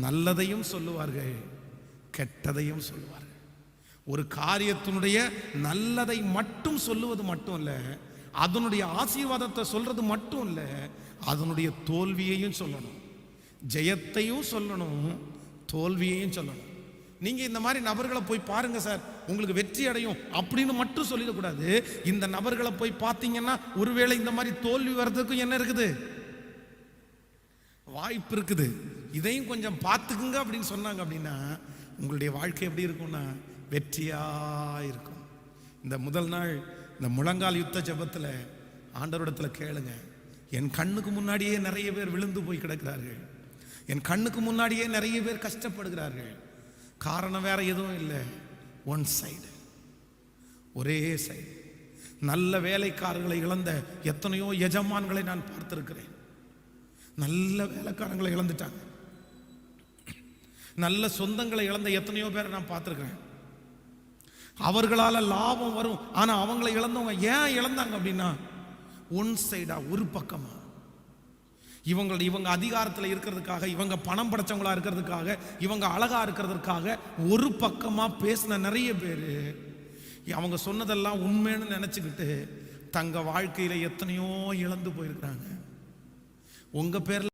நல்லதையும் சொல்லுவார்கள், கெட்டதையும் சொல்லுவார்கள். ஒரு காரியத்தினுடைய நல்லதை மட்டும் சொல்லுவது மட்டும் இல்லை, அதனுடைய ஆசீர்வாதத்தை சொல்றது மட்டும் இல்லை, அதனுடைய தோல்வியையும் சொல்லணும், ஜெயத்தையும் சொல்லணும், தோல்வியையும் சொல்லணும். நீங்க இந்த மாதிரி நபர்களை போய் பாருங்க சார், உங்களுக்கு வெற்றி அடையும் அப்படின்னு மட்டும் சொல்லிடக்கூடாது. இந்த நபர்களை போய் பார்த்தீங்கன்னா ஒருவேளை இந்த மாதிரி தோல்வி வர்றதுக்கும் என்ன இருக்குது, வாய்ப்பு இருக்குது. இதையும் கொஞ்சம் பார்த்துக்குங்க அப்படின்னு சொன்னாங்க அப்படின்னா உங்களுடைய வாழ்க்கை எப்படி இருக்கும்னா வெற்றியா இருக்கும். இந்த முதல் நாள் இந்த முழங்கால் யுத்த ஜெபத்தில் ஆண்டவரிடத்தில் கேளுங்க, என் கண்ணுக்கு முன்னாடியே நிறைய பேர் விழுந்து போய் கிடக்கிறார்கள், என் கண்ணுக்கு முன்னாடியே நிறைய பேர் கஷ்டப்படுகிறார்கள். காரணம் வேற எதுவும் இல்லை, ஒன் சைடு, ஒரே சைடு. நல்ல வேலைக்காரர்களை இழந்த எத்தனையோ எஜமான்களை நான் பார்த்திருக்கிறேன். நல்ல வேலைக்காரங்களை இழந்துட்டாங்க. நல்ல சொந்தங்களை இழந்த எத்தனையோ பேரை நான் பார்த்திருக்கிறேன். அவர்களால லாபம் வரும், ஆனா அவங்களை இழந்தவங்க ஏன் இழந்தாங்க அப்படின்னா ஒன் சைடா, ஒரு பக்கமா. இவங்க அதிகாரத்தில் இருக்கிறதுக்காக, இவங்க பணம் படைச்சவங்களா இருக்கிறதுக்காக, இவங்க அழகா இருக்கிறதுக்காக ஒரு பக்கமா பேசின நிறைய பேர் அவங்க சொன்னதெல்லாம் உண்மைன்னு நினைச்சுக்கிட்டு தங்க வாழ்க்கையில எத்தனையோ இழந்து போயிருக்கிறாங்க. உங்க பேர்ல